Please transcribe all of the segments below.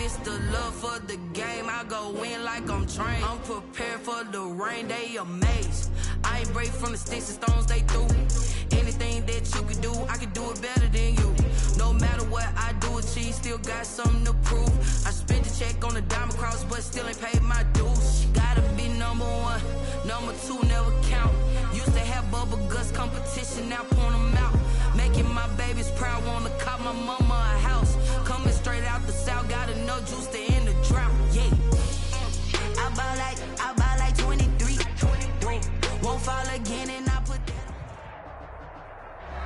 It's the love for the game. I go in like I'm trained. I'm prepared for the rain. They amazed. I ain't break from the sticks and stones they threw. Anything that you can do, I can do it better than you. No matter what I do, achieve, still got something to prove. I spent the check on the diamond cross, but still ain't paid my dues. Gotta be number one, number two never count. Used to have bubble guts competition, now point them out. Making my babies proud, wanna cop my mama a house. Coming straight out the south, got enough juice to end the drought. Yeah, I buy like 23. Won't fall again, and I put that.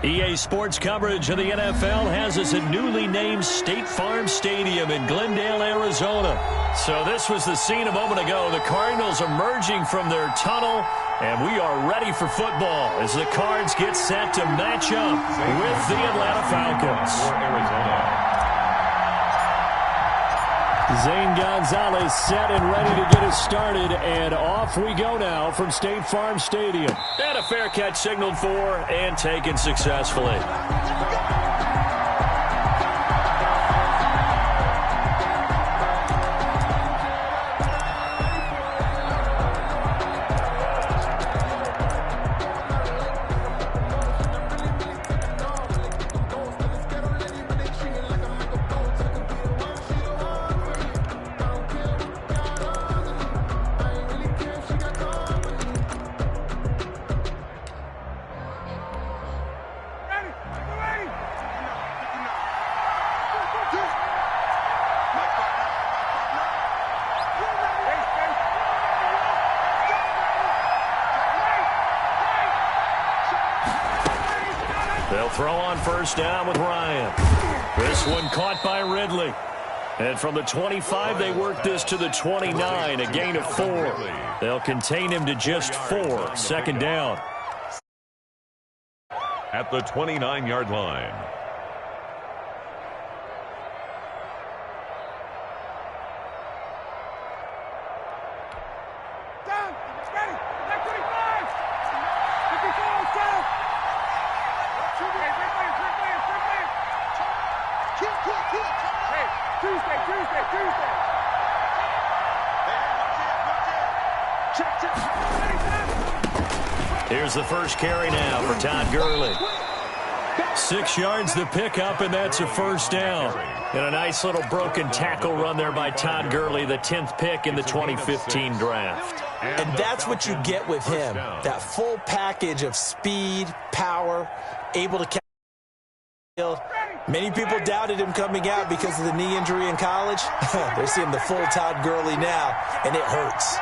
EA Sports coverage of the NFL has us at newly named State Farm Stadium in Glendale, Arizona. So this was the scene a moment ago. The Cardinals emerging from their tunnel, and we are ready for football as the Cards get set to match up with the Atlanta Falcons. Zane Gonzalez set and ready to get us started, and off we go now from State Farm Stadium. And a fair catch signaled for and taken successfully. They'll throw on first down with Ryan. This one caught by Ridley. And from the 25, they work this to the 29, a gain of 4. They'll contain him to just 4. Second down. At the 29-yard line. Here's the first carry now for Todd Gurley. 6 yards the pickup, and that's a first down. And a nice little broken tackle run there by Todd Gurley, the 10th pick in the 2015 draft. And that's what you get with him, that full package of speed, power, able to catch the field. Many people doubted him coming out because of the knee injury in college. They're seeing the full Todd Gurley now, and it hurts.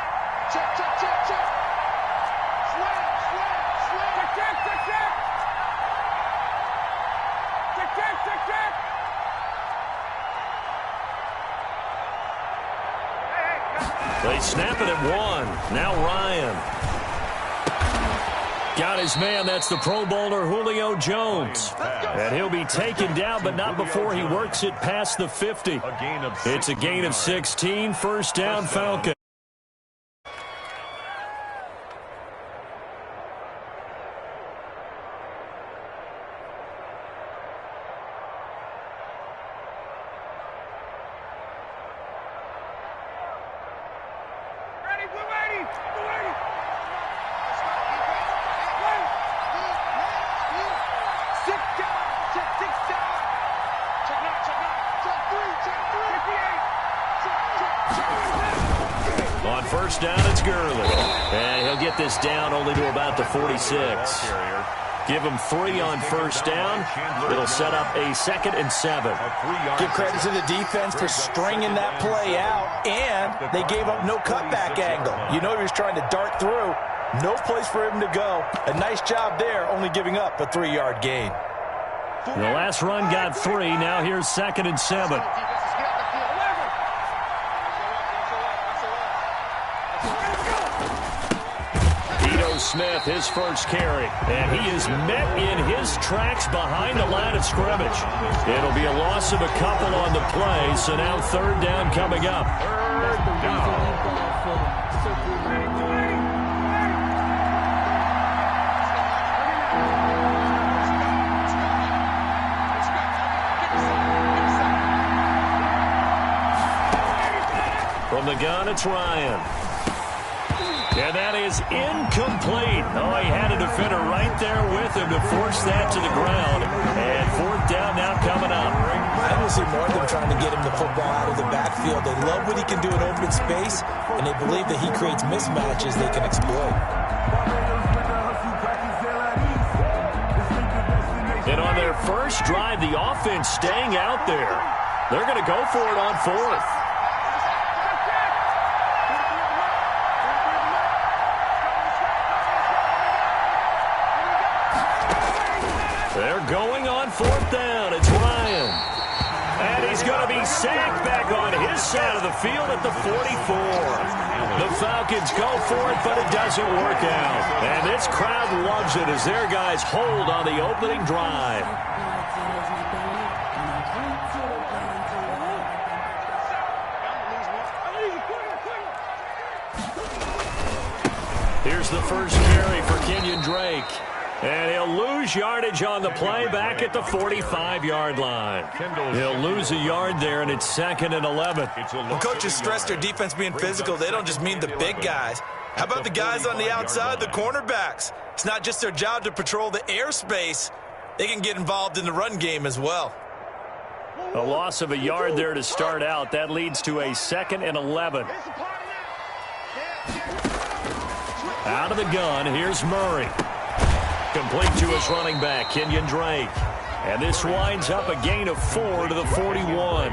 They snap it at 1. Now Ryan. Got his man. That's the Pro Bowler Julio Jones. And he'll be taken down, but not before he works it past the 50. It's a gain of 16. First down, Falcon. On first down, it's Gurley. And he'll get this down only to about the 46. Give him 3 on first down. It'll set up a 2nd and 7. Give credit to the defense for stringing that play out, and they gave up no cutback angle. You know he was trying to dart through. No place for him to go. A nice job there, only giving up a 3-yard gain. The last run got 3. Now here's 2nd and 7. Smith, his first carry, and he is met in his tracks behind the line of scrimmage. It'll be a loss of a couple on the play, so now 3rd down coming up. 3rd down. From the gun, it's Ryan. And that is incomplete. Oh, he had a defender right there with him to force that to the ground. And fourth down now coming up. I will see more of them trying to get him the football out of the backfield. They love what he can do in open space, and they believe that he creates mismatches they can exploit. And on their first drive, the offense staying out there. They're going to go for it on fourth. They're going on fourth down. It's Ryan. And he's going to be sacked back on his side of the field at the 44. The Falcons go for it, but it doesn't work out. And this crowd loves it as their guys hold on the opening drive. Here's the first carry for Kenyon Drake. And he'll lose yardage on the play back at the 45-yard line. He'll lose a yard there, and it's 2nd and 11. When coaches stress their defense being physical, they don't just mean the big guys. How about the guys on the outside, the cornerbacks? It's not just their job to patrol the airspace. They can get involved in the run game as well. A loss of a yard there to start out. That leads to a 2nd and 11. Out of the gun, here's Murray. Complete to his running back, Kenyon Drake. And this winds up a gain of 4 to the 41.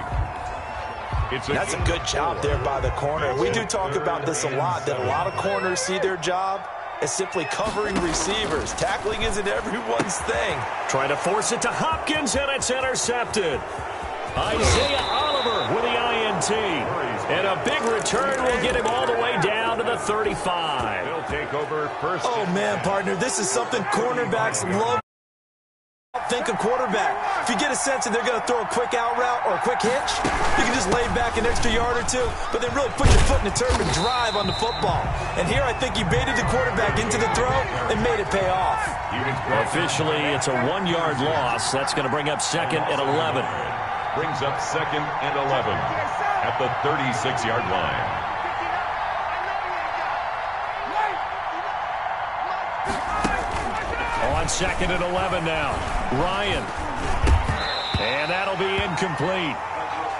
That's a good job there by the corner. We do talk about this a lot, that a lot of corners see their job as simply covering receivers. Tackling isn't everyone's thing. Trying to force it to Hopkins, and it's intercepted. Isaiah Oliver with the INT. And a big return will get him all the way down to the 35. He'll take over first. Oh, man, partner, this is something cornerbacks love. Think of quarterback. If you get a sense that they're going to throw a quick out route or a quick hitch, you can just lay back an extra yard or two, but then really put your foot in the turf and drive on the football. And here I think he baited the quarterback into the throw and made it pay off. Officially, it's a 1-yard loss. That's going to bring up 2nd and 11. Brings up 2nd and 11 at the 36-yard line. On 2nd and 11 now. Ryan. And that'll be incomplete.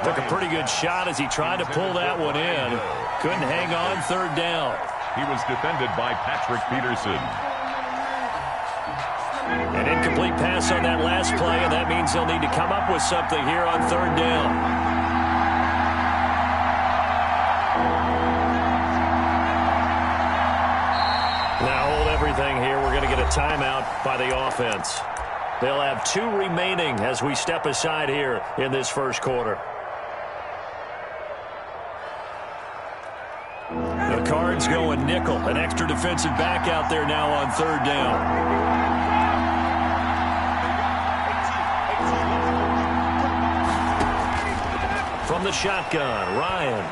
Took a pretty good shot as he tried to pull that one in. Couldn't hang on 3rd down. He was defended by Patrick Peterson. An incomplete pass on that last play, and that means they'll need to come up with something here on 3rd down. Now hold everything here. We're going to get a timeout by the offense. They'll have 2 remaining as we step aside here in this first quarter. The Cards going nickel. An extra defensive back out there now on 3rd down. From the shotgun, Ryan.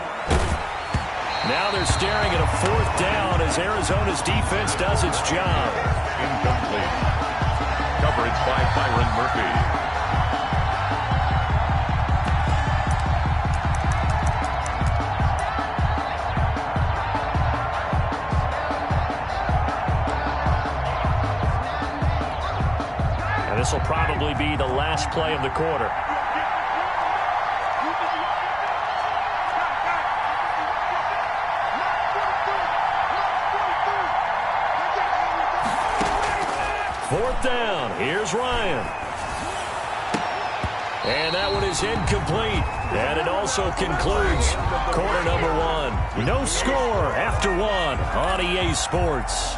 Now they're staring at a 4th down as Arizona's defense does its job. Incomplete. Coverage by Byron Murphy. And this will probably be the last play of the quarter. Fourth down. Here's Ryan. And that one is incomplete. And it also concludes quarter number 1. No score after 1 on EA Sports.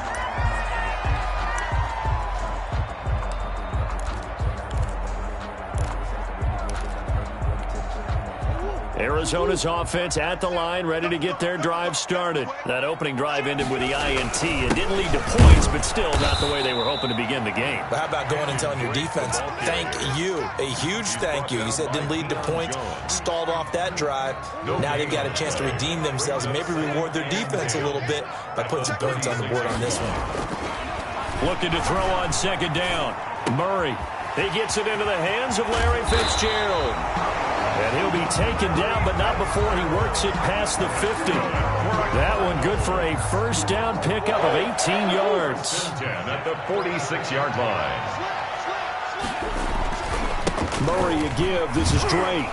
Arizona's offense at the line, ready to get their drive started. That opening drive ended with the INT. It didn't lead to points, but still not the way they were hoping to begin the game. But how about going and telling your defense, thank you, a huge thank you. You said didn't lead to points, stalled off that drive. Now they've got a chance to redeem themselves and maybe reward their defense a little bit by putting some points on the board on this one. Looking to throw on 2nd down. Murray. He gets it into the hands of Larry Fitzgerald. And he'll be taken down, but not before he works it past the 50. That one good for a first down pickup of 18 yards. At the 46-yard line. Murray a give. This is Drake.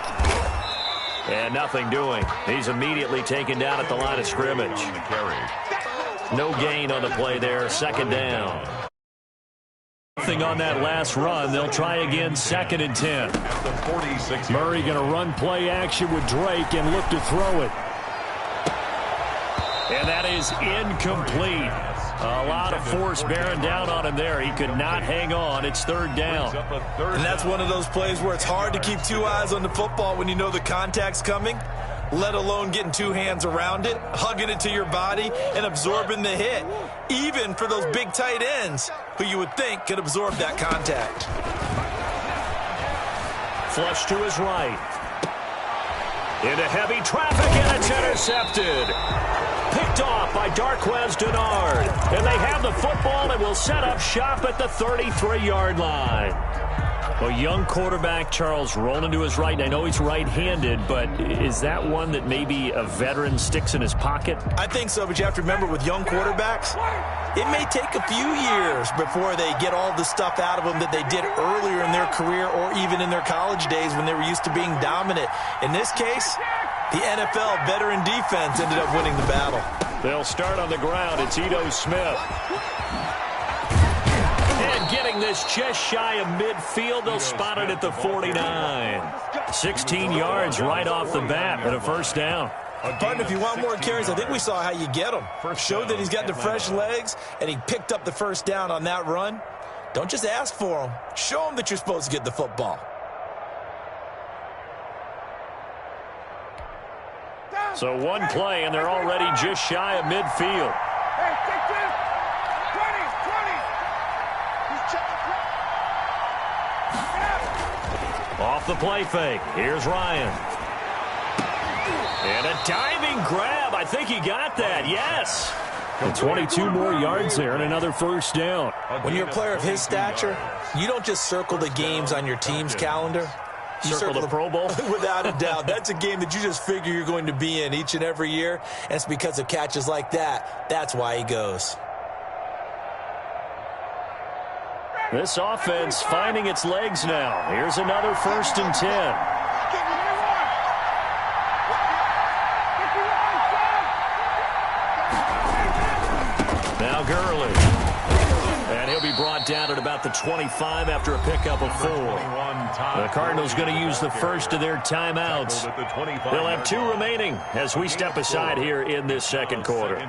And nothing doing. He's immediately taken down at the line of scrimmage. No gain on the play there. Second down. Nothing on that last run. They'll try again, 2nd and 10. Murray going to run play action with Drake and look to throw it. And that is incomplete. A lot of force bearing down on him there. He could not hang on. It's 3rd down. And that's one of those plays where it's hard to keep 2 eyes on the football when you know the contact's coming, let alone getting 2 hands around it, hugging it to your body, and absorbing the hit, even for those big tight ends who you would think could absorb that contact. Flush to his right. Into heavy traffic, and it's intercepted. Picked off by Darquez Denard. And they have the football and will set up shop at the 33-yard line. A young quarterback, Charles, rolling to his right. I know he's right-handed, but is that one that maybe a veteran sticks in his pocket? I think so, but you have to remember with young quarterbacks, it may take a few years before they get all the stuff out of them that they did earlier in their career or even in their college days when they were used to being dominant. In this case, the NFL veteran defense ended up winning the battle. They'll start on the ground. It's Ito Smith. And getting this just shy of midfield, they'll spot it at the 49. 16 yards right off the bat and a first down. Partner, if you want more carries, I think we saw how you get him. Showed that he's got the fresh legs, and he picked up the first down on that run. Don't just ask for him. Show him that you're supposed to get the football. So one play, and they're already just shy of midfield. Off the play fake. Here's Ryan. And a diving grab. I think he got that. Yes. And 22 more yards there and another first down. When you're a player of his stature, you don't just circle the games on your team's calendar. You circle the Pro Bowl? Without a doubt. That's a game that you just figure you're going to be in each and every year. And it's because of catches like that. That's why he goes. This offense finding its legs now. Here's another 1st and 10. Now Gurley. And he'll be brought down at about the 25 after a pickup of 4. The Cardinals going to use the first of their timeouts. They'll have 2 remaining as we step aside here in this second quarter.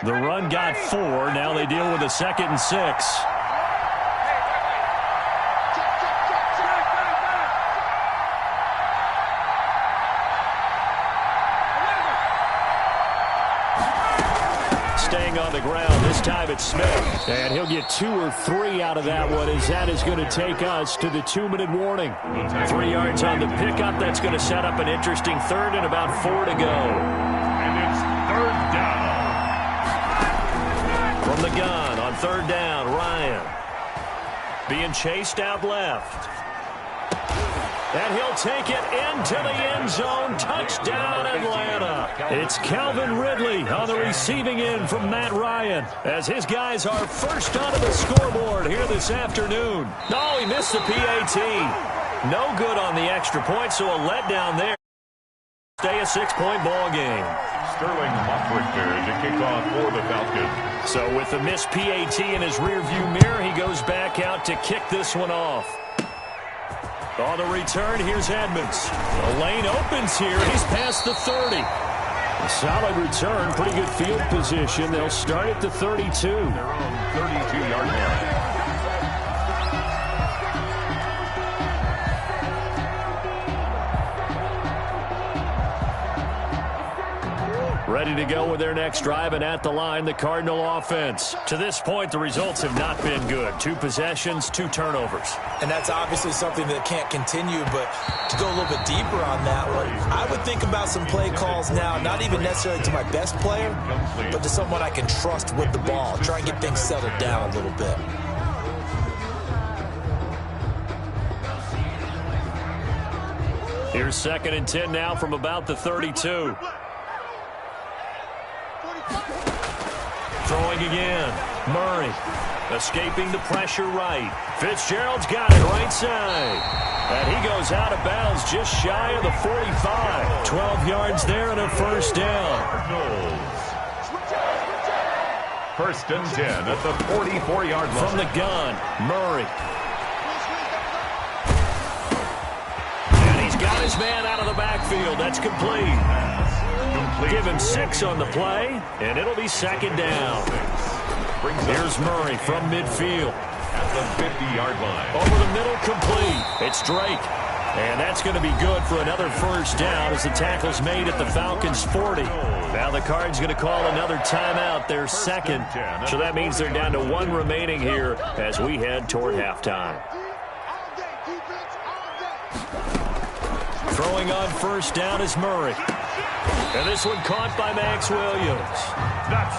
The run got 4. Now they deal with a 2nd and 6. Staying on the ground. This time it's Smith. And he'll get 2 or 3 out of that one as that is going to take us to the 2-minute warning. 3 yards on the pickup. That's going to set up an interesting 3rd and about 4 to go. And it's 3rd down. From the gun on 3rd down, Ryan. Being chased out left. And he'll take it into the end zone. Touchdown, Atlanta. It's Calvin Ridley on the receiving end from Matt Ryan as his guys are first onto the scoreboard here this afternoon. No, he missed the PAT. No good on the extra point, so a letdown there. Stay a 6-point ball game. Sterling Mockrick there to kick off for the Falcons. So with the missed PAT in his rearview mirror, he goes back out to kick this one off. On the return, here's Edmonds. The lane opens here. He's past the 30. A solid return, pretty good field position. They'll start at the 32. Their own 32-yard line. Ready to go with their next drive, and at the line, the Cardinal offense. To this point, the results have not been good. 2 possessions, 2 turnovers. And that's obviously something that can't continue, but to go a little bit deeper on that one, I would think about some play calls now, not even necessarily to my best player, but to someone I can trust with the ball. Try and get things settled down a little bit. Here's 2nd and 10 now from about the 32. Throwing again. Murray escaping the pressure right. Fitzgerald's got it right side. And he goes out of bounds just shy of the 45. 12 yards there and a first down. First and 10 at the 44-yard line. From the gun, Murray. And he's got his man out of the backfield. That's complete. Give him 6 on the play, and it'll be 2nd down. Here's Murray from midfield. At the 50-yard line. Over the middle, complete. It's Drake. And that's going to be good for another first down as the tackle's made at the Falcons' 40. Now the Cards going to call another timeout, their 2nd. So that means they're down to 1 remaining here as we head toward halftime. Throwing on first down is Murray. And this one caught by Max Williams.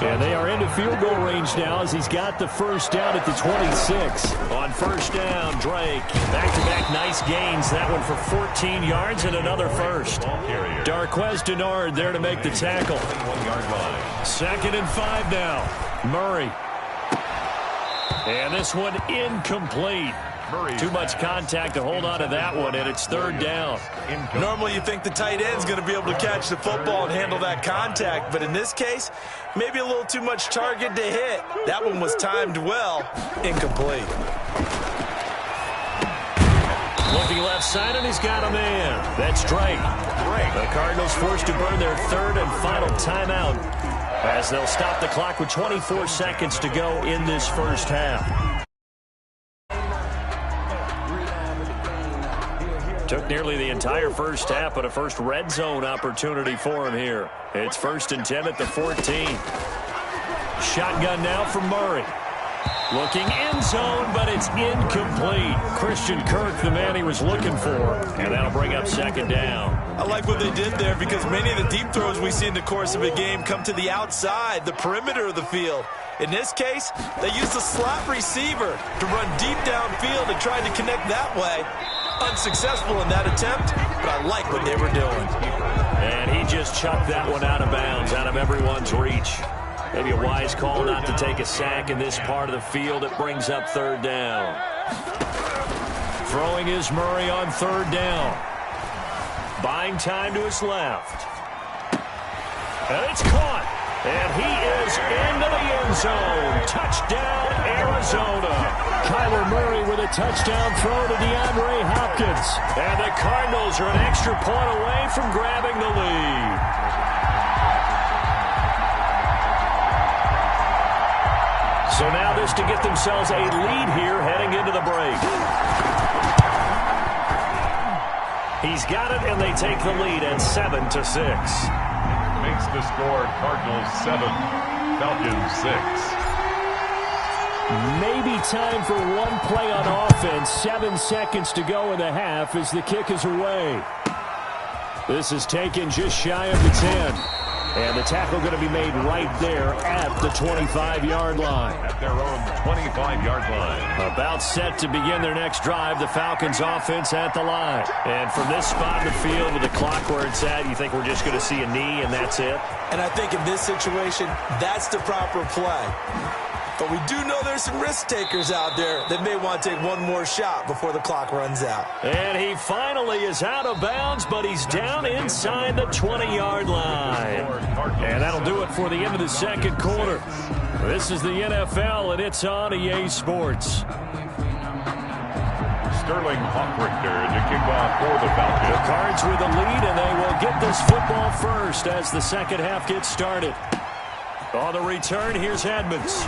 And they are into field goal range now as he's got the first down at the 26. On first down, Drake. Back-to-back nice gains. That one for 14 yards and another first. Darquez Denard there to make the tackle. 2nd and 5 now. Murray. And this one incomplete. Too much contact to hold on to that one, and it's 3rd down. Normally you think the tight end's going to be able to catch the football and handle that contact, but in this case, maybe a little too much target to hit. That one was timed well. Incomplete. Looking left side, and he's got a man. That's Drake. The Cardinals forced to burn their 3rd and final timeout as they'll stop the clock with 24 seconds to go in this first half. Took nearly the entire first half, but a first red zone opportunity for him here. It's 1st and 10 at the 14. Shotgun now from Murray. Looking end zone, but it's incomplete. Christian Kirk, the man he was looking for, and that'll bring up 2nd down. I like what they did there because many of the deep throws we see in the course of a game come to the outside, the perimeter of the field. In this case, they used a slot receiver to run deep downfield and tried to connect that way. Unsuccessful in that attempt, but I like what they were doing. And he just chucked that one out of bounds, out of everyone's reach. Maybe a wise call not to take a sack in this part of the field. It brings up 3rd down. Throwing is Murray on 3rd down. Buying time to his left. And it's caught. And he is into the end zone. Touchdown, Arizona. Kyler Murray with a touchdown throw to DeAndre Hopkins. And the Cardinals are an extra point away from grabbing the lead. So now this to get themselves a lead here heading into the break. He's got it, and they take the lead at 7-6. Makes the score Cardinals 7, Falcons 6. Maybe time for one play on offense. 7 seconds to go in the half as the kick is away. This is taken just shy of the 10. And the tackle going to be made right there at the 25-yard line. At their own 25-yard line. About set to begin their next drive, the Falcons offense at the line. And from this spot in the field with the clock where it's at, you think we're just going to see a knee and that's it? And I think in this situation, that's the proper play. But we do know there's some risk takers out there that may want to take one more shot before the clock runs out. And he finally is out of bounds, but he's down inside the 20-yard line. And that'll do it for the end of the second quarter. This is the NFL, and it's on EA Sports. Sterling Hawkrichter to kick off for the Falcons. The Cards with a lead, and they will get this football first as the second half gets started. On the return, here's Edmonds.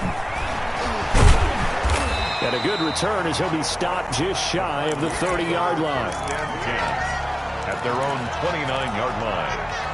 And a good return as he'll be stopped just shy of the 30-yard line. At their own 29-yard line.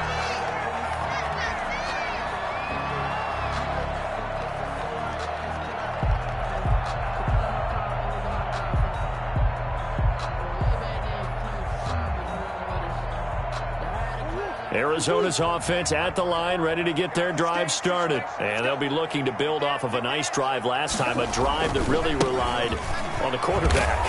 Arizona's offense at the line, ready to get their drive started. And they'll be looking to build off of a nice drive last time, a drive that really relied on the quarterback.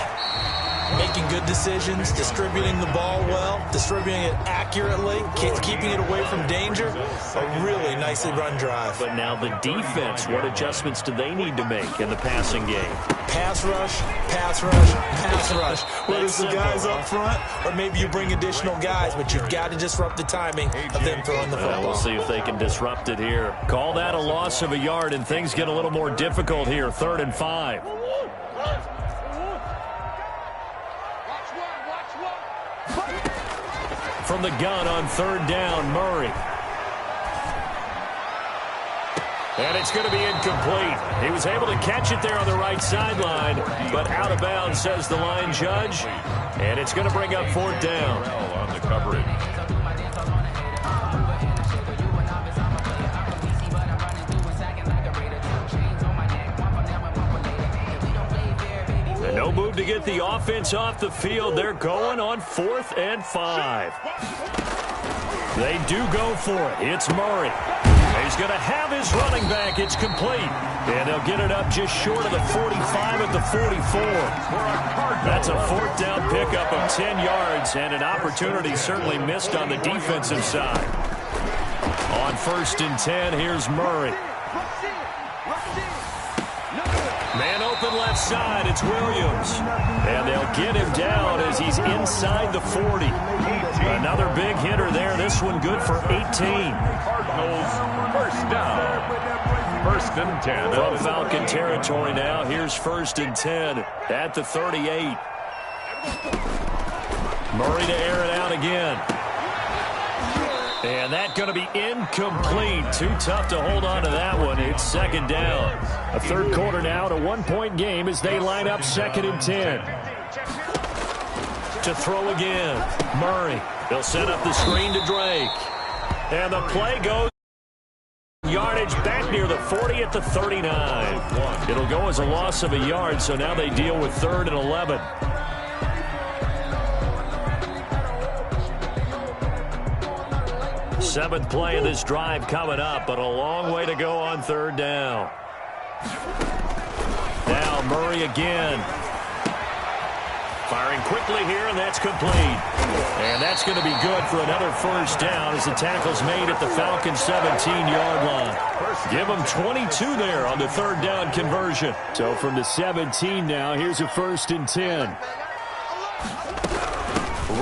making good decisions, distributing the ball well, distributing it accurately, keeping it away from danger. A really nicely run drive. But now the defense, what adjustments do they need to make in the passing game? Pass rush, pass rush, pass rush. Whether it's the guys up front or maybe you bring additional guys, but you've got to disrupt the timing of them throwing the football. We'll see if they can disrupt it here. Call that a loss of a yard, and things get a little more difficult here. 3rd and 5. From the gun on 3rd down, Murray. And it's going to be incomplete. He was able to catch it there on the right sideline, but out of bounds, says the line judge. And it's going to bring up 4th down. On the coverage. And no move to get the offense off the field. They're going on 4th and 5. They do go for it. It's Murray. He's going to have his running back. It's complete. And they'll get it up just short of the 45 at the 44. That's a 4th down pickup of 10 yards, and an opportunity certainly missed on the defensive side. On 1st and 10, here's Murray. Man open left side, it's Williams. And they'll get him down as he's inside the 40. Another big hitter there, this one good for 18. Cardinals, 1st down. 1st and 10. From Falcon territory now, here's 1st and 10 at the 38. Murray to air it out again. And that's going to be incomplete. Too tough to hold on to that one. It's 2nd down. A 3rd quarter now, a 1-point game as they line up 2nd and 10. To throw again. Murray. He'll set up the screen to Drake. And the play goes yardage back near the 40 at the 39. It'll go as a loss of a yard, so now they deal with 3rd and 11. Seventh play of this drive coming up, but a long way to go on 3rd down. Now Murray again. Firing quickly here, and that's complete. And that's going to be good for another 1st down as the tackle's made at the Falcons' 17-yard line. Give them 22 there on the 3rd down conversion. So from the 17 now, here's a 1st and 10.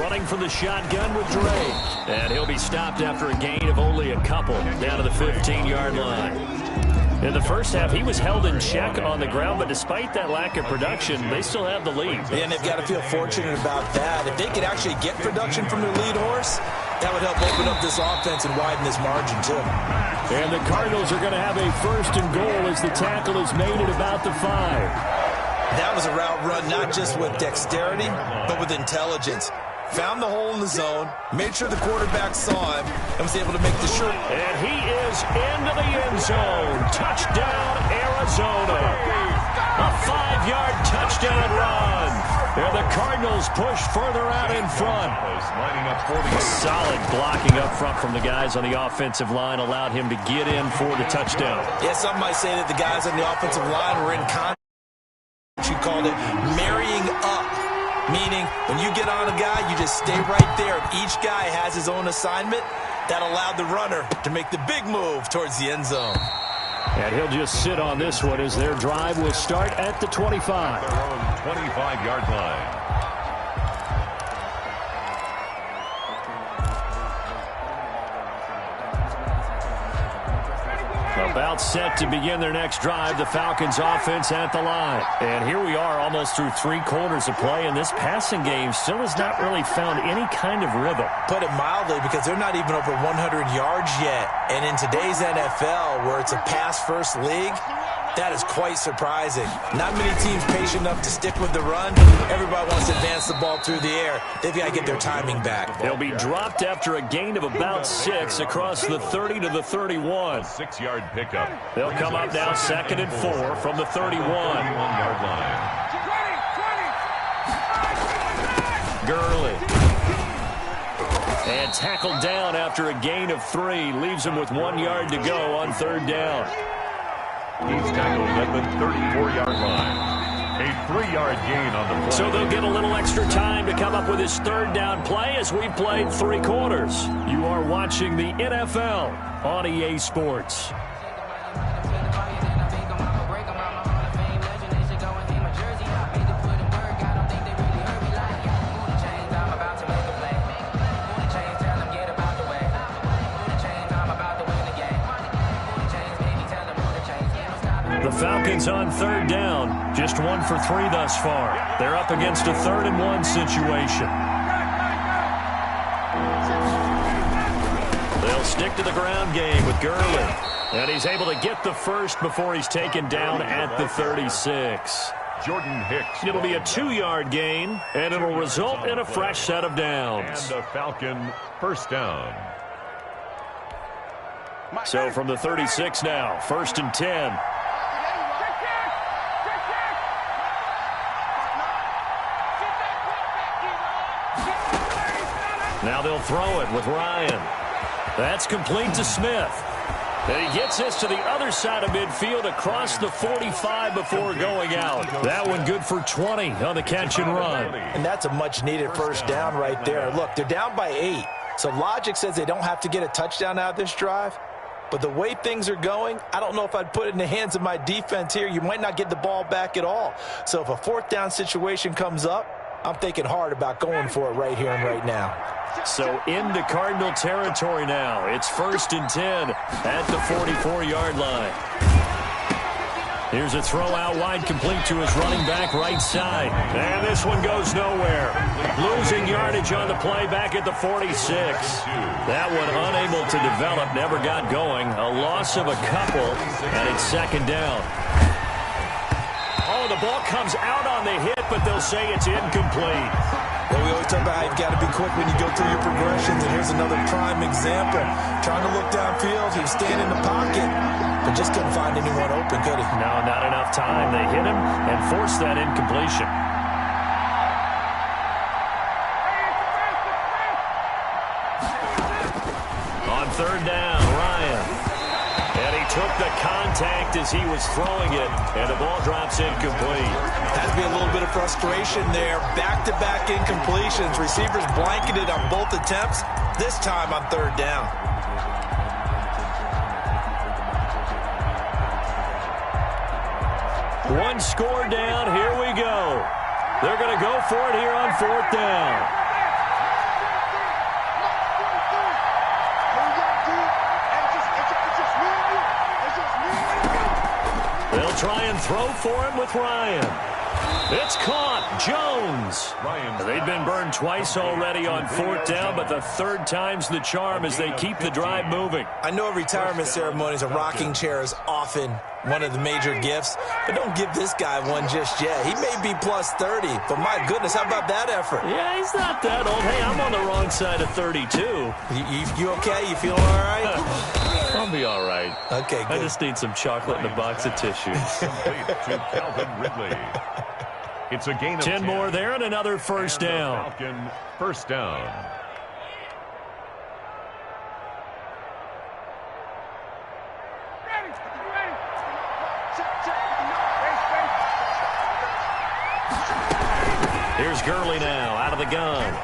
Running from the shotgun with Drake. And he'll be stopped after a gain of only a couple down to the 15-yard line. In the first half, he was held in check on the ground, but despite that lack of production, they still have the lead. And they've got to feel fortunate about that. If they could actually get production from their lead horse, that would help open up this offense and widen this margin, too. And the Cardinals are going to have a 1st and goal as the tackle is made at about the 5. That was a route run not just with dexterity, but with intelligence. Found the hole in the zone, made sure the quarterback saw him, and was able to make the short. And he is into the end zone. Touchdown, Arizona. A 5-yard touchdown run. And the Cardinals push further out in front. Solid blocking up front from the guys on the offensive line allowed him to get in for the touchdown. Yeah, some might say that the guys on the offensive line were in contact. She called it marrying up. Meaning, when you get on a guy, you just stay right there. Each guy has his own assignment. That allowed the runner to make the big move towards the end zone. And he'll just sit on this one as their drive will start at the 25. Their own 25-yard line. About set to begin their next drive, the Falcons offense at the line. And here we are almost through 3 quarters of play, and this passing game still has not really found any kind of rhythm. Put it mildly, because they're not even over 100 yards yet. And in today's NFL, where it's a pass-first league, that is quite surprising. Not many teams patient enough to stick with the run. Everybody wants to advance the ball through the air. They've got to get their timing back. They'll be dropped after a gain of about 6 across the 30 to the 31. 6-yard pickup. They'll come up now 2nd and 4 from the 31. 31-yard line. Gurley. And tackled down after a gain of 3. Leaves him with 1 yard to go on 3rd down. He's tackled at the 34-yard line. A 3-yard gain on the play. So they'll get a little extra time to come up with his third down play as we've played 3 quarters. You are watching the NFL on EA Sports. The Falcons on third down, just 1 for 3 thus far. They're up against a 3rd and 1 situation. They'll stick to the ground game with Gurley. And he's able to get the first before he's taken down at the 36. Jordan Hicks. It'll be a 2-yard gain, and it'll result in a fresh set of downs. And the Falcon first down. So from the 36 now, 1st and 10. Now they'll throw it with Ryan. That's complete to Smith. And he gets this to the other side of midfield across the 45 before going out. That one good for 20 on the catch and run. And that's a much-needed first down right there. Look, they're down by 8. So logic says they don't have to get a touchdown out of this drive. But the way things are going, I don't know if I'd put it in the hands of my defense here. You might not get the ball back at all. So if a 4th down situation comes up, I'm thinking hard about going for it right here and right now. So into Cardinal territory now. It's 1st and 10 at the 44-yard line. Here's a throw out wide, complete to his running back right side. And this one goes nowhere. Losing yardage on the play back at the 46. That one unable to develop, never got going. A loss of a couple, and it's 2nd down. Oh, the ball comes out on the hit, but they'll say it's incomplete. Well, we always talk about how you've got to be quick when you go through your progressions, and here's another prime example. Trying to look downfield, he was staying in the pocket, but just couldn't find anyone open, could he? No, not enough time. They hit him and forced that incompletion. On 3rd down, Ryan. And he took the contact as he was throwing it, and the ball drops incomplete. Has to be a little bit of frustration there. Back-to-back incompletions. Receivers blanketed on both attempts, this time on 3rd down. One score down. Here we go. They're going to go for it here on 4th down. They'll try and throw for him with Ryan. It's caught. Jones. They've been burned twice already on 4th down, but the 3rd time's the charm as they keep the drive moving. I know at retirement ceremonies, a rocking chair is often one of the major gifts, but don't give this guy one just yet. He may be plus 30, but my goodness, how about that effort? Yeah, he's not that old. Hey, I'm on the wrong side of 32. You okay? You feeling all right? I'll be all right. Okay, good. I just need some chocolate and a box of tissues. To Calvin Ridley. It's a gain of 10 more there and another first down. Falcon first down. Here's Gurley now out of the gun.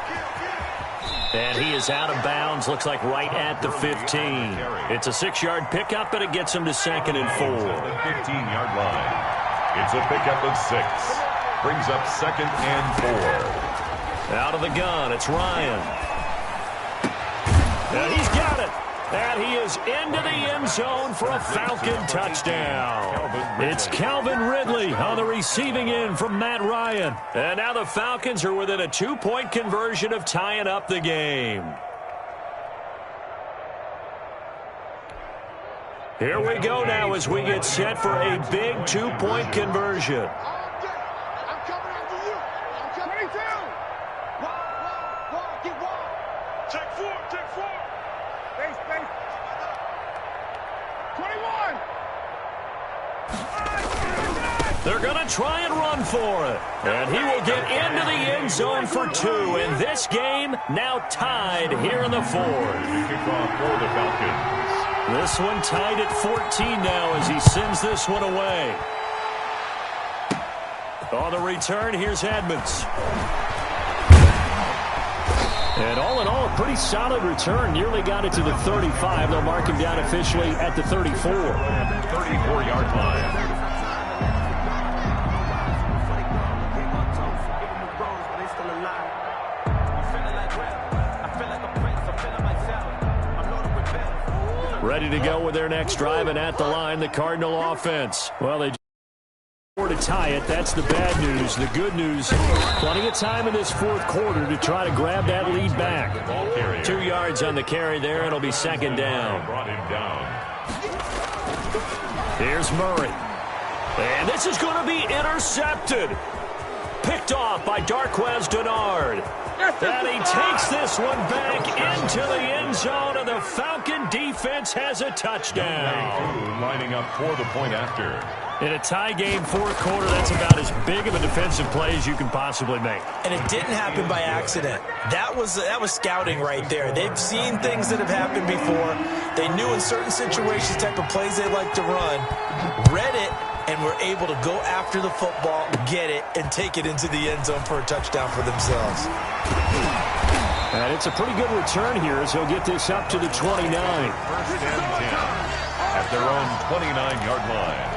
And he is out of bounds, looks like right at the 15. It's a 6-yard pickup, but it gets him to 2nd and 4. The 15-yard line. It's a pickup of 6. Brings up 2nd and 4. Out of the gun, it's Ryan. And he's got it. And he is into the end zone for a Falcon touchdown. It's Calvin Ridley on the receiving end from Matt Ryan. And now the Falcons are within a 2-point conversion of tying up the game. Here we go now as we get set for a big 2-point conversion. They're going to try and run for it. And he will get into the end zone for 2. And this game now tied here in the 4th. Kickoff for the Falcons. This one tied at 14 now as he sends this one away. On the return, here's Edmonds. And all in all, a pretty solid return. Nearly got it to the 35. They'll mark him down officially at the 34. 34-yard line. Ready to go with their next drive, and at the line, the Cardinal offense. Well, they to tie it. That's the bad news. The good news, plenty of time in this fourth quarter to try to grab that lead back. 2 yards on the carry there. It'll be second down. Here's Murray. And this is going to be intercepted. Picked off by Darquez Denard. And he takes this one back into the end zone, and the Falcon defense has a touchdown. Lining up for the point after. In a tie game, fourth quarter, that's about as big of a defensive play as you can possibly make. And it didn't happen by accident. That was scouting right there. They've seen things that have happened before. They knew in certain situations type of plays they like to run, read it, and were able to go after the football, get it, and take it into the end zone for a touchdown for themselves. And it's a pretty good return here as he'll get this up to the 29. First and 10 at their own 29-yard line.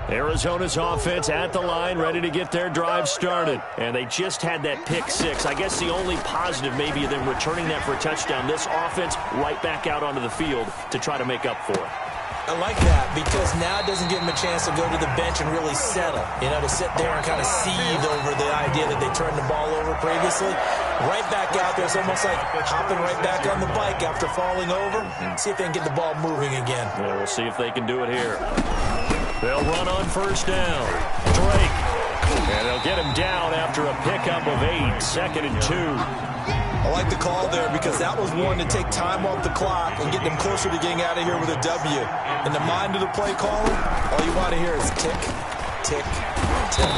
Arizona's offense at the line, ready to get their drive started. And they just had that pick six. I guess the only positive maybe of them returning that for a touchdown. This offense right back out onto the field to try to make up for it. I like that because now it doesn't give them a chance to go to the bench and really settle. You know, to sit there and kind of seethe over the idea that they turned the ball over previously. Right back out there. It's almost like hopping right back on the bike after falling over. See if they can get the ball moving again. Well, we'll see if they can do it here. They'll run on first down. Drake. And they'll get him down after a pickup of 8. 2nd and 2. I like the call there because that was one to take time off the clock and get them closer to getting out of here with a W. In the mind of the play caller, all you want to hear is tick, tick, tick.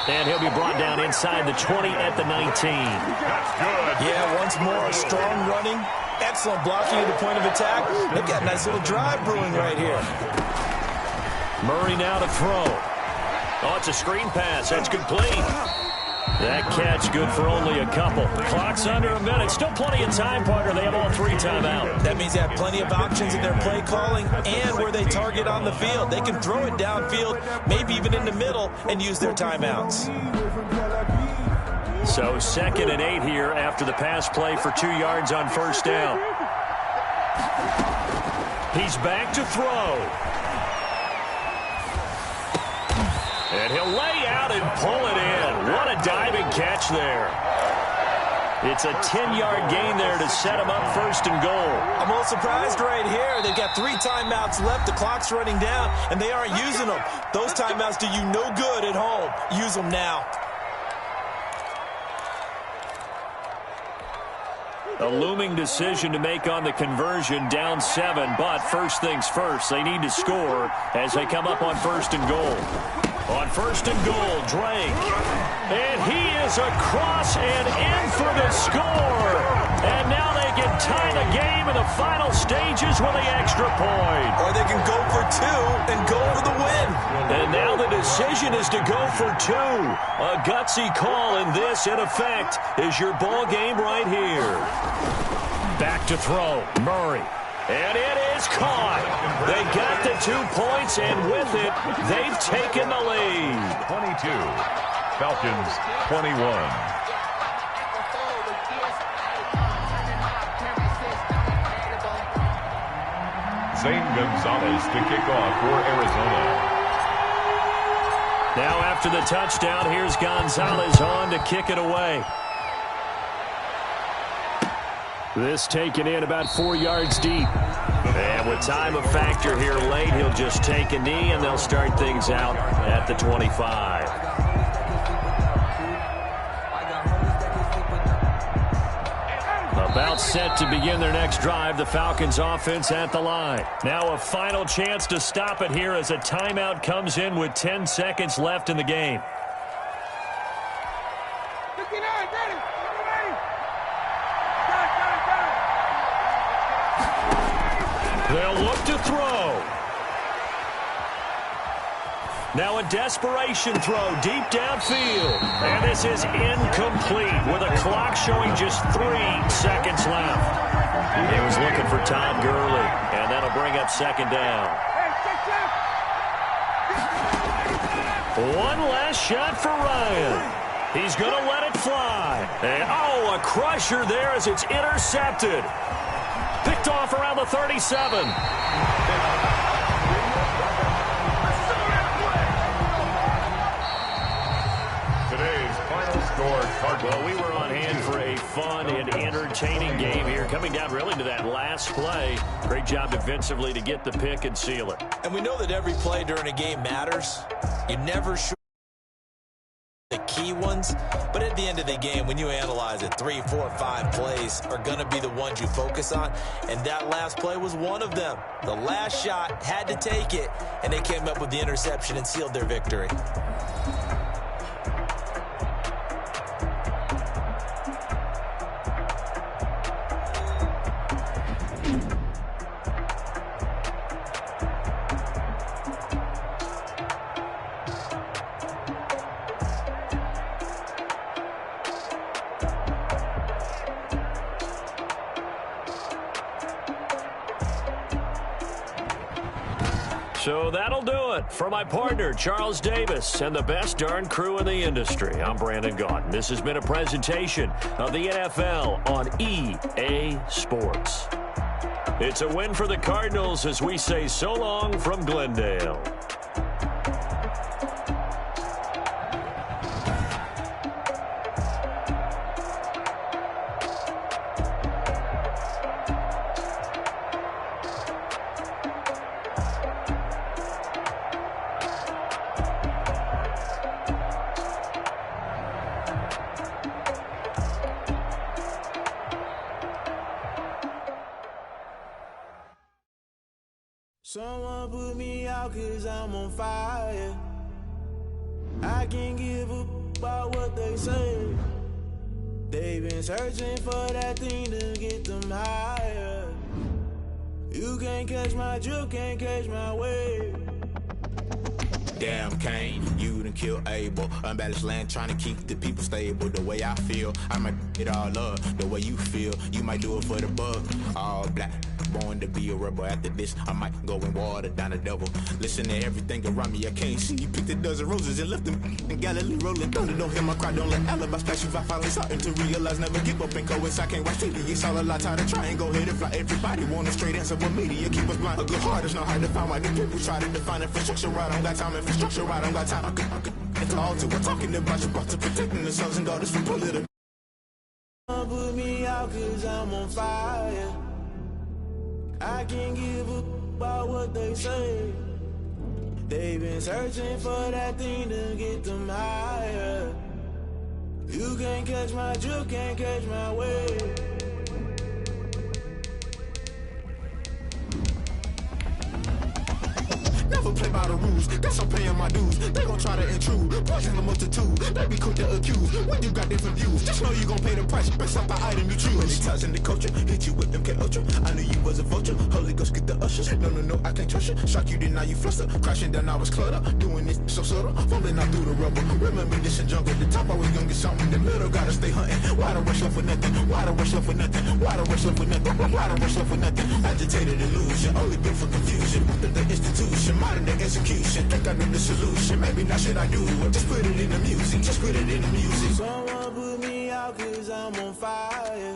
And he'll be brought down inside the 20 at the 19. That's good. Yeah, once more, strong running, excellent blocking at the point of attack. They've got a nice little drive brewing right here. Murray now to throw. Oh, it's a screen pass. That's complete. That catch good for only a couple. Clock's under a minute. Still plenty of time, partner. They have all 3 timeouts. That means they have plenty of options in their play calling and where they target on the field. They can throw it downfield, maybe even in the middle, and use their timeouts. So 2nd and 8 here after the pass play for 2 yards on first down. He's back to throw. And he'll lay out and pull it in. What a diving catch there. It's a 10-yard gain there to set him up 1st and goal. I'm a little surprised right here. They've got 3 timeouts left. The clock's running down, and they aren't using them. Those timeouts do you no good at home. Use them now. A looming decision to make on the conversion, down 7. But first things first, they need to score as they come up on 1st and goal. On 1st and goal, Drake. And he is across and in for the score. And now they can tie the game in the final stages with the extra point. Or they can go for 2 and go for the win. And now the decision is to go for 2. A gutsy call, and this, in effect, is your ball game right here. Back to throw, Murray. And it is caught. They got the 2 points, and with it, they've taken the lead. 22. Falcons 21. Zane Gonzalez to kick off for Arizona. Now after the touchdown, here's Gonzalez on to kick it away. This taken in about 4 yards deep. And with time a factor here late, he'll just take a knee, and they'll start things out at the 25. About set to begin their next drive, the Falcons offense at the line. Now a final chance to stop it here as a timeout comes in with 10 seconds left in the game. Now a desperation throw deep downfield. And this is incomplete with a clock showing just 3 seconds left. He was looking for Todd Gurley, and that'll bring up second down. One last shot for Ryan. He's going to let it fly. And, a crusher there as it's intercepted. Picked off around the 37. Today's final score, Cardinals. Well, we were on hand for a fun and entertaining game here. Coming down really to that last play. Great job defensively to get the pick and seal it. And we know that every play during a game matters. You never sure the key ones, but at the end of the game, when you analyze it, 3, 4, 5 plays are going to be the ones you focus on, and that last play was one of them. The last shot had to take it, and they came up with the interception and sealed their victory. So that'll do it for my partner, Charles Davis, and the best darn crew in the industry. I'm Brandon Gaudin. This has been a presentation of the NFL on EA Sports. It's a win for the Cardinals as we say so long from Glendale. Someone put me out 'cause I'm on fire. I can't give up about what they say. They've been searching for that thing to get them higher. You can't catch my drift, can't catch my wave. Damn, Kane, you done killed Abel. Unbalanced land, trying to keep the people stable. The way I feel, I might it all up. The way you feel, you might do it for the bug. All black, born to be a rebel. After this, I might go and water down the devil. Listen to everything around me, I can't see. Picked a dozen roses and left them in Galilee rolling thunder. Don't hear my cry, don't let alibis flash. If I finally starting to realize, never give up and coexist. I can't watch TV, it's all a lot. Tired of trying, go ahead and fly. Everybody want a straight answer, but media keep us blind. A good heart is not hard to find. Why the people try to define infrastructure right? I don't got time, infrastructure right? I don't got time. I could it's all to we're talking about you, about to protecting the sons and daughters from political. Put me out 'cause I'm on fire. I can't give up about what they say. They've been searching for that thing to get them higher. You can't catch my drift, can't catch my wave. Never play by the rules, guess I'm paying my dues. They gon' try to intrude, poison the multitude. They be quick to accuse, when you got different views. Just know you gon' pay the price, based off the item you choose. Many times in the culture, hit you with MK Ultra. I knew you was a vulture, Holy Ghost get the ushers. No, I can't trust you. Shock you, then now you fluster. Crashing down, I was cluttered. Doing this so subtle, fumbling out through the rubble. Remember this in jungle, the top always gonna get something. In the middle, gotta stay hunting. Why the rush left for nothing? Why the rush left for nothing? Why the rush left for nothing? Why the rush left for nothing? Agitated illusion, only built for confusion. The institution, modern day execution. Think I know the solution. Maybe not should I do it? Just put it in the music. Just put it in the music. Someone put me out 'cause I'm on fire.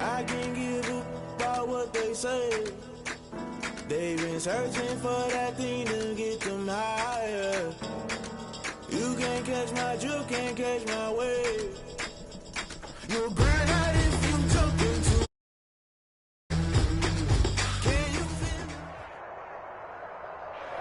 I can't give up about what they say. They've been searching for that thing to get them higher. You can't catch my drift, can't catch my wave. You'll burn out if you jump into.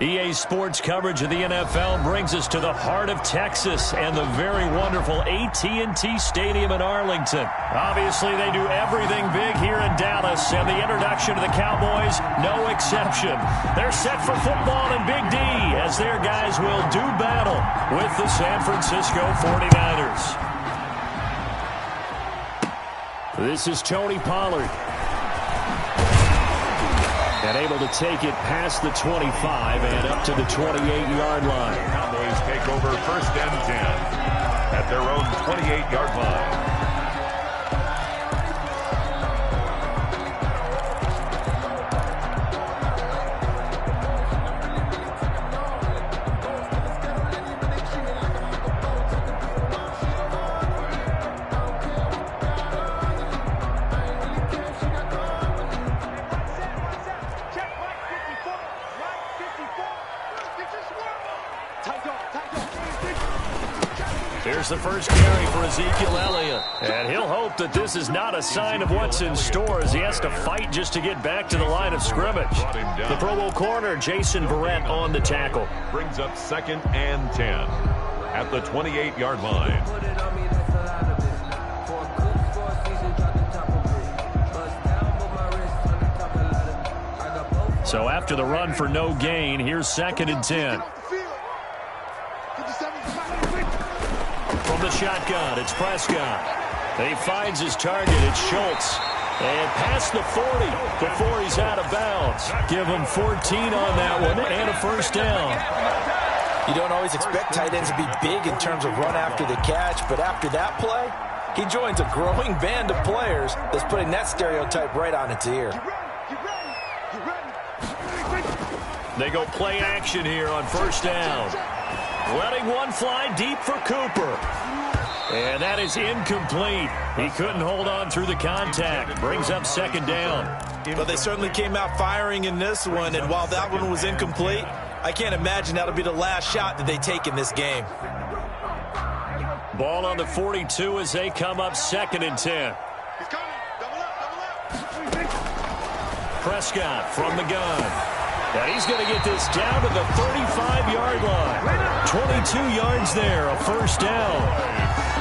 EA Sports coverage of the NFL brings us to the heart of Texas and the very wonderful AT&T Stadium in Arlington. Obviously, they do everything big here in Dallas, and the introduction to the Cowboys, no exception. They're set for football and Big D as their guys will do battle with the San Francisco 49ers. This is Tony Pollard. And able to take it past the 25 and up to the 28-yard line. Cowboys take over 1st and 10 at their own 28-yard line. Here's the first carry for Ezekiel Elliott. And he'll hope that this is not a sign of what's in store as he has to fight just to get back to the line of scrimmage. The Pro Bowl corner, Jason Verrett, on the tackle. Brings up 2nd and 10 at the 28-yard line. So after the run for no gain, here's 2nd and 10. From the shotgun, it's Prescott. He finds his target. It's Schultz. And past the 40 before he's out of bounds. Give him 14 on that one and a first down. You don't always expect tight ends to be big in terms of run after the catch, but after that play, he joins a growing band of players that's putting that stereotype right on its ear. They go play action here on first down. Letting one fly deep for Cooper. And that is incomplete. He couldn't hold on through the contact. Brings up 2nd down. But they certainly came out firing in this one, and while that one was incomplete, I can't imagine that'll be the last shot that they take in this game. Ball on the 42 as they come up 2nd and 10. Prescott from the gun. And he's going to get this down to the 35-yard line. 22 yards there, a first down.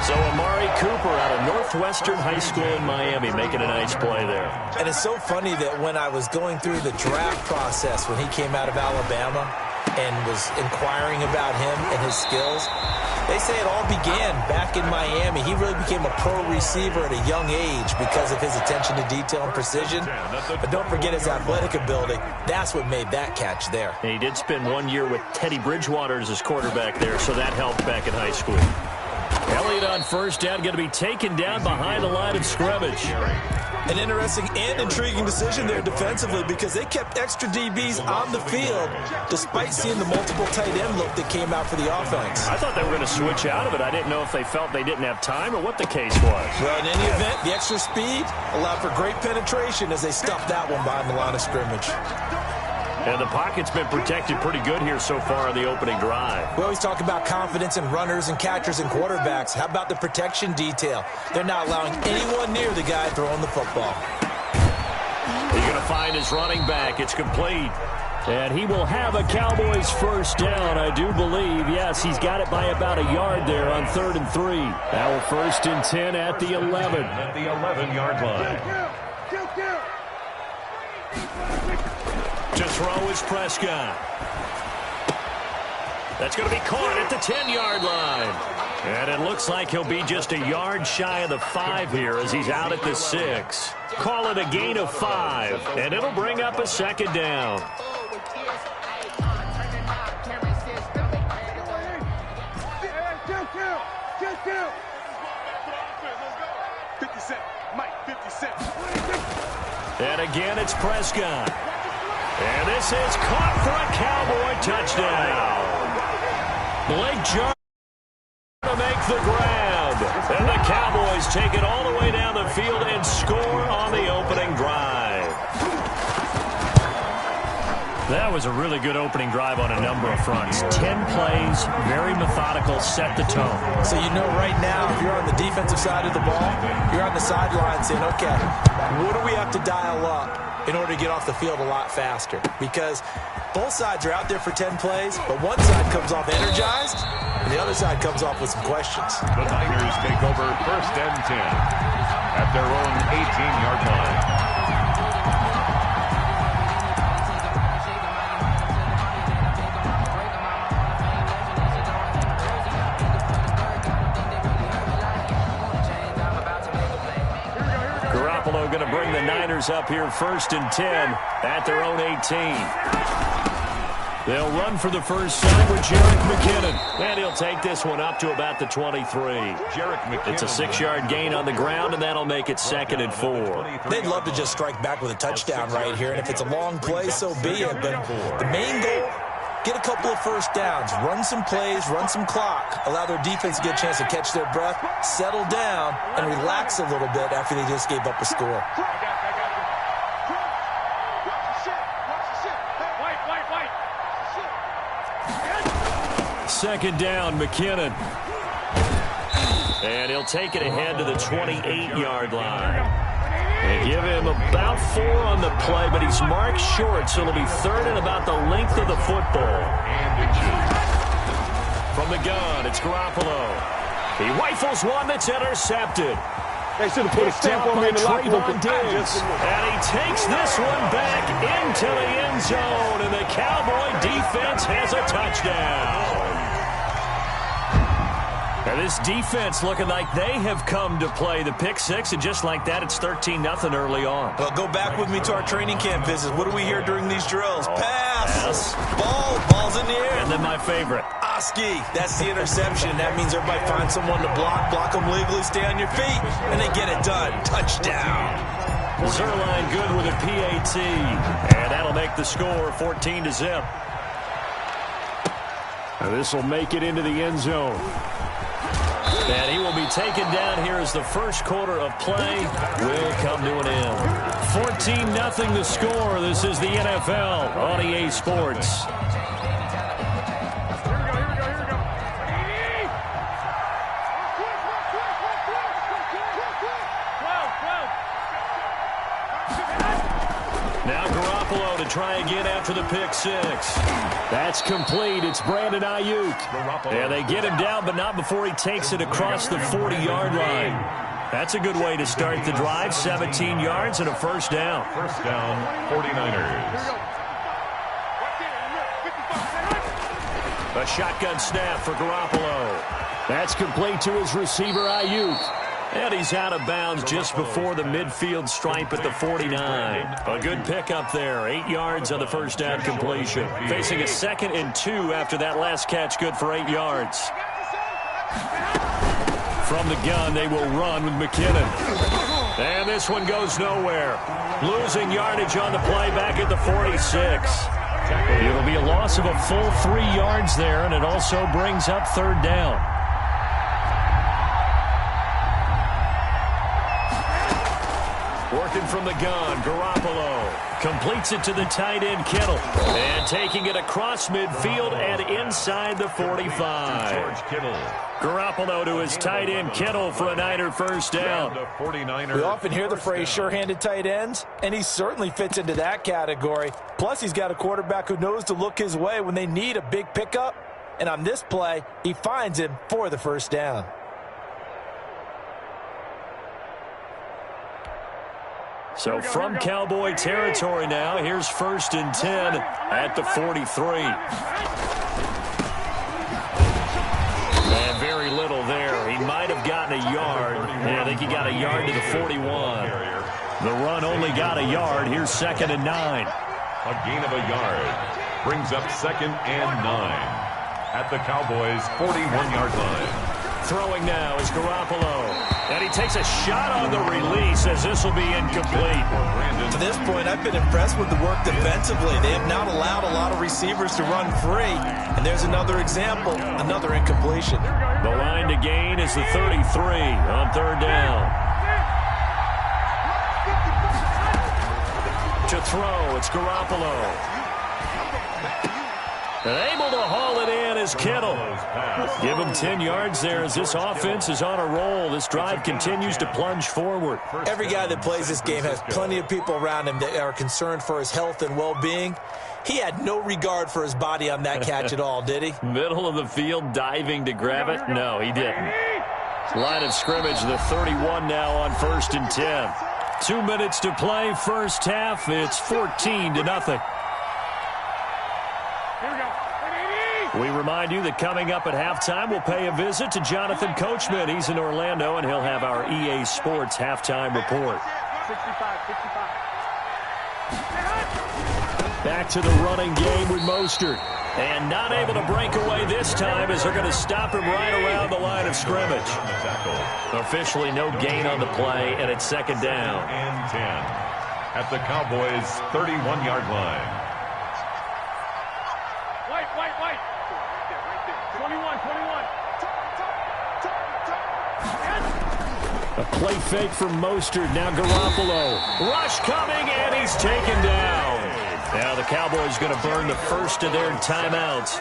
So Amari Cooper out of Northwestern High School in Miami making a nice play there. And it's so funny that when I was going through the draft process when he came out of Alabama and was inquiring about him and his skills, they say it all began back in Miami. He really became a pro receiver at a young age because of his attention to detail and precision. But don't forget his athletic ability. That's what made that catch there. And he did spend 1 year with Teddy Bridgewater as his quarterback there, so that helped back in high school. Elliott on first down, going to be taken down behind the line of scrimmage. An interesting and intriguing decision there defensively because they kept extra DBs on the field despite seeing the multiple tight end look that came out for the offense. I thought they were going to switch out of it. I didn't know if they felt they didn't have time or what the case was. Well, in any event, the extra speed allowed for great penetration as they stuffed that one behind the line of scrimmage. And the pocket's been protected pretty good here so far in the opening drive. We always talk about confidence in runners and catchers and quarterbacks. How about the protection detail? They're not allowing anyone near the guy throwing the football. He's going to find his running back. It's complete. And he will have a Cowboys first down, I do believe. Yes, he's got it by about a yard there on 3rd and 3. Now 1st and 10 at the 11. At the 11-yard line. To throw is Prescott. That's going to be caught at the 10-yard line. And it looks like he'll be just a yard shy of the 5 here as he's out at the 6. Call it a gain of 5, and it'll bring up a 2nd down. And again, it's Prescott. And this is caught for a Cowboy touchdown. Blake Jarvis to make the grab. And the Cowboys take it all the way down the field and score on the opening drive. That was a really good opening drive on a number of fronts. 10 plays, very methodical, set the tone. So you know right now, if you're on the defensive side of the ball, you're on the sideline saying, okay, what do we have to dial up in order to get off the field a lot faster? Because both sides are out there for 10 plays, but one side comes off energized, and the other side comes off with some questions. The Niners take over 1st and 10 at their own 18-yard line. Going to bring the Niners up here 1st and 10 at their own 18. They'll run for the first time with Jerick McKinnon. And he'll take this one up to about the 23. It's a 6-yard gain on the ground, and that'll make it 2nd and 4. They'd love to just strike back with a touchdown right here, and if it's a long play, so be it. But the main goal, get a couple of first downs, run some plays, run some clock, allow their defense to get a chance to catch their breath, settle down, and relax a little bit after they just gave up a score. Second down, McKinnon. And he'll take it ahead to the 28-yard line. They give him about 4 on the play, but he's marked short, so it'll be 3rd and about the length of the football. From the gun, it's Garoppolo. He rifles one that's intercepted. They should have put a stamp on me in the locker room. And he takes this one back into the end zone, and the Cowboy defense has a touchdown. Now this defense looking like they have come to play. The pick 6, and just like that, it's 13-0 early on. Well, go back with me to our training camp visits. What do we hear during these drills? Pass. Ball's in the air. And then my favorite. Oski, that's the interception. That means everybody finds someone to block them legally, stay on your feet, and they get it done. Touchdown. Zerline good with a PAT, and that'll make the score 14-0. Now this will make it into the end zone. And he will be taken down here as the first quarter of play will come to an end. 14-0 the score. This is the NFL on EA Sports. Now Garoppolo to try again after the pick 6. That's complete. It's Brandon Ayuk. And they get him down, but not before he takes it across the 40-yard line. That's a good way to start the drive. 17 yards and a first down. First down, 49ers. A shotgun snap for Garoppolo. That's complete to his receiver, Ayuk. And he's out of bounds just before the midfield stripe at the 49. A good pickup there. 8 yards on the first down completion. Facing a 2nd and 2 after that last catch, good for 8 yards. From the gun, they will run with McKinnon. And this one goes nowhere. Losing yardage on the play back at the 46. It'll be a loss of a full 3 yards there, and it also brings up 3rd down. Working from the gun, Garoppolo completes it to the tight end, Kittle. And taking it across midfield and inside the 45. George Kittle. Garoppolo to his tight end, Kittle, for a Niner first down. We often hear the phrase sure-handed tight ends, and he certainly fits into that category. Plus, he's got a quarterback who knows to look his way when they need a big pickup. And on this play, he finds him for the first down. So from Cowboy territory now, here's 1st and 10 at the 43. And very little there. He might have gotten a yard. Yeah, I think he got a yard to the 41. The run only got a yard. Here's 2nd and 9. A gain of a yard brings up 2nd and 9 at the Cowboys' 41-yard line. Throwing now is Garoppolo. And he takes a shot on the release as this will be incomplete. To this point, I've been impressed with the work defensively. They have not allowed a lot of receivers to run free. And there's another example, another incompletion. The line to gain is the 33 on 3rd down. To throw, it's Garoppolo. And able to haul it in is Kittle. Give him 10 yards there as this offense is on a roll. This drive continues to plunge forward. Every guy that plays this game has plenty of people around him that are concerned for his health and well-being. He had no regard for his body on that catch at all, did he? Middle of the field, diving to grab it? No, he didn't. Line of scrimmage, the 31 now on 1st and 10. 2 minutes to play, first half. It's 14-0. We remind you that coming up at halftime, we'll pay a visit to Jonathan Coachman. He's in Orlando, and he'll have our EA Sports halftime report. Back to the running game with Mostert. And not able to break away this time as they're going to stop him right around the line of scrimmage. Officially no gain on the play, and it's second down. And 10 at the Cowboys' 31-yard line. White. 21. A play fake from Mostert. Now Garoppolo. Rush coming, and he's taken down. Now the Cowboys going to burn the first of their timeouts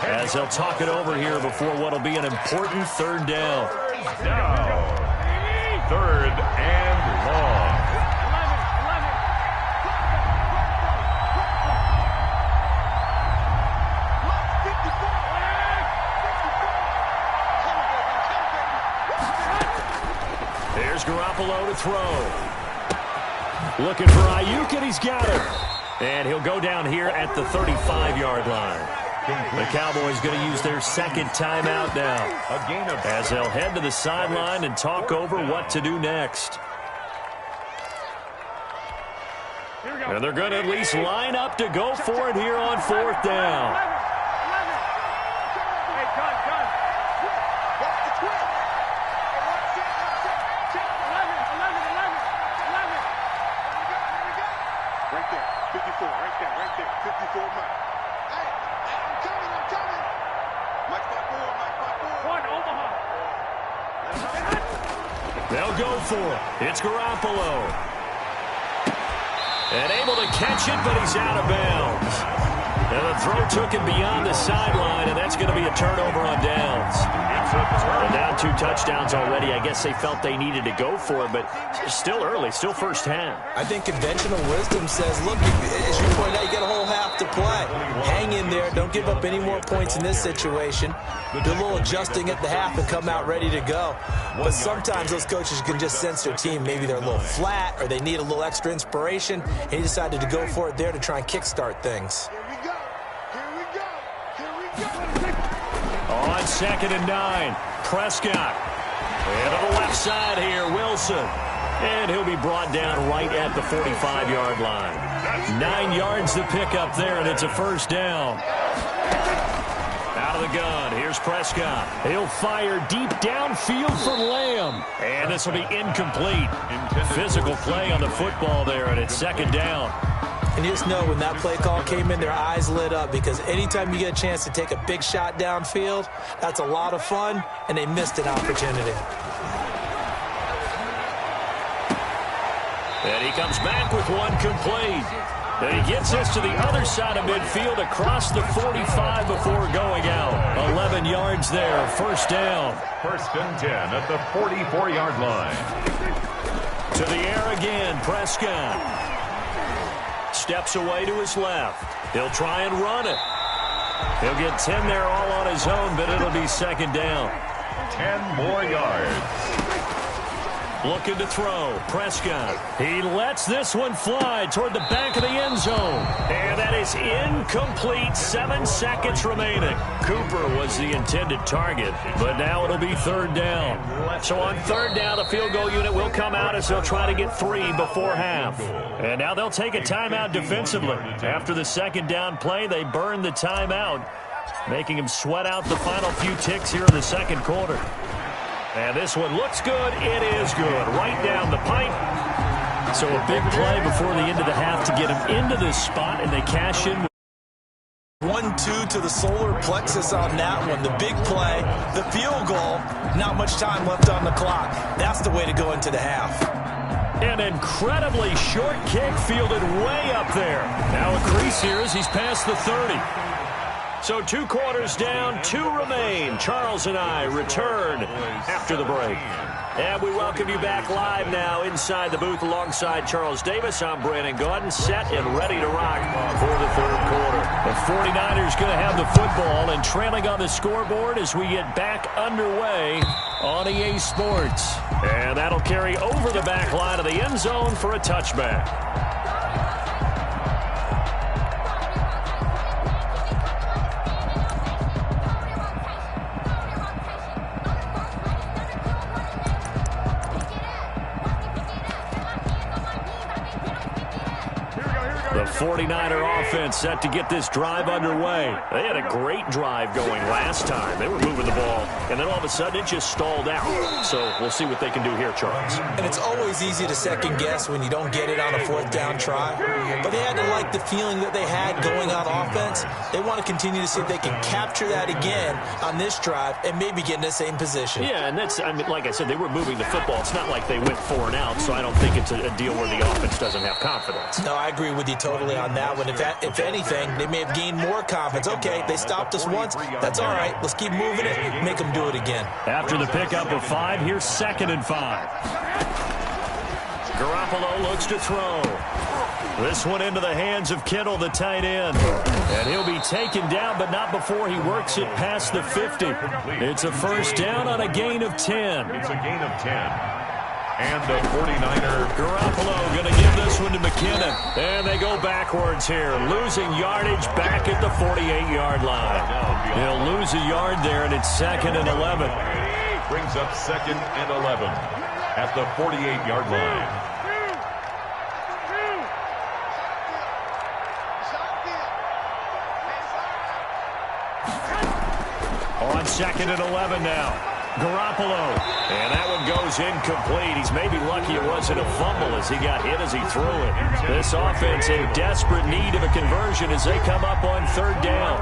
as they'll talk it over here before what will be an important third down. Third and long. There's Garoppolo to throw. Looking for Ayuk, and he's got it. And he'll go down here at the 35-yard line. The Cowboys going to use their second timeout now as they'll head to the sideline and talk over what to do next. And they're going to at least line up to go for it here on fourth down. They'll go for it. It's Garoppolo. And able to catch it, but he's out of bounds. And the throw took him beyond the sideline, and that's going to be a turnover on downs. And down 2 touchdowns already. I guess they felt they needed to go for it, but still early, still first half. I think conventional wisdom says, look, as you pointed out, you got a whole half to play. Hang in there. Don't give up any more points in this situation. Do a little adjusting at the half and come out ready to go. But sometimes those coaches can just sense their team. Maybe they're a little flat or they need a little extra inspiration, and he decided to go for it there to try and kickstart things. On 2nd and 9, Prescott. And to the left side here, Wilson. And he'll be brought down right at the 45-yard line. 9 yards to pick up there, and it's a first down. Out of the gun, here's Prescott. He'll fire deep downfield for Lamb. And this will be incomplete. Physical play on the football there, and it's second down. And you just know when that play call came in, their eyes lit up, because anytime you get a chance to take a big shot downfield, that's a lot of fun, and they missed an opportunity. And he comes back with one complete. And he gets us to the other side of midfield across the 45 before going out. 11 yards there, first down. First and 10 at the 44-yard line. To the air again, Prescott. Steps away to his left. He'll try and run it. He'll get 10 there all on his own, but it'll be second down. 10 more yards. Looking to throw. Prescott. He lets this one fly toward the back of the end zone. And that is incomplete. 7 seconds remaining. Cooper was the intended target, but now it'll be third down. So on third down, the field goal unit will come out as they'll try to get 3 before half. And now they'll take a timeout defensively. After the second down play, they burn the timeout, making him sweat out the final few ticks here in the second quarter. And this one looks good. It is good. Right down the pipe. So a big play before the end of the half to get him into this spot, and they cash in. 1-2 to the solar plexus on that one. The big play, the field goal, not much time left on the clock. That's the way to go into the half. An incredibly short kick fielded way up there. Now a crease here as he's past the 30. So 2 quarters down, 2 remain. Charles and I return after the break. And we welcome you back live now inside the booth alongside Charles Davis. I'm Brandon Gaudin, set and ready to rock for the third quarter. The 49ers going to have the football and trailing on the scoreboard as we get back underway on EA Sports. And that'll carry over the back line of the end zone for a touchback. 49er offense set to get this drive underway. They had a great drive going last time. They were moving the ball, and then all of a sudden it just stalled out. So we'll see what they can do here, Charles. And it's always easy to second guess when you don't get it on a fourth down try. But they had to like the feeling that they had going on offense. They want to continue to see if they can capture that again on this drive and maybe get in the same position. Yeah, and that's, I mean, like I said, they were moving the football. It's not like they went 4 and out, so I don't think it's a deal where the offense doesn't have confidence. No, I agree with you totally on that one. If anything, they may have gained more confidence. Okay, they stopped us once. That's all right. Let's keep moving it. Make them do it again. After the pickup of 5, here's 2nd and 5. Garoppolo looks to throw. This one into the hands of Kittle, the tight end. And he'll be taken down, but not before he works it past the 50. It's a first down on a gain of 10. It's a gain of 10. And the 49er. Garoppolo going to give this one to McKinnon. And they go backwards here, losing yardage back at the 48-yard line. He'll lose a yard there, and it's 2nd and 11. Brings up 2nd and 11 at the 48-yard line. On 2nd and 11 now. Garoppolo. And that one goes incomplete. He's maybe lucky it wasn't a fumble as he got hit as he threw it. This offense in desperate need of a conversion as they come up on 3rd down.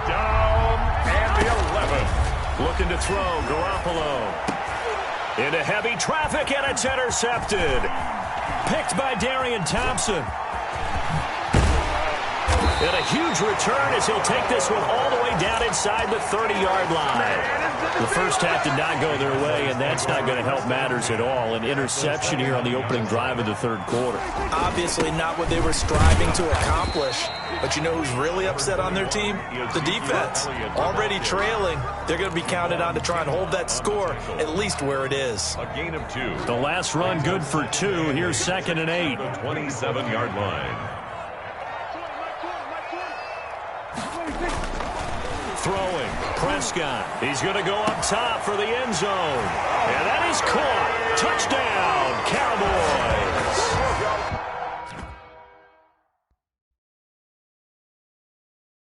Down and the 11. Looking to throw. Garoppolo. Into heavy traffic, and it's intercepted. Picked by Darian Thompson. And a huge return as he'll take this one all the way down inside the 30-yard line. The first half did not go their way, and that's not going to help matters at all. An interception here on the opening drive of the 3rd quarter. Obviously not what they were striving to accomplish. But you know who's really upset on their team? The defense. Already trailing. They're going to be counted on to try and hold that score at least where it is. A gain of 2. The last run good for 2. Here's 2nd and 8. The 27-yard line. Throwing. Prescott. He's going to go up top for the end zone. And that is caught. Touchdown.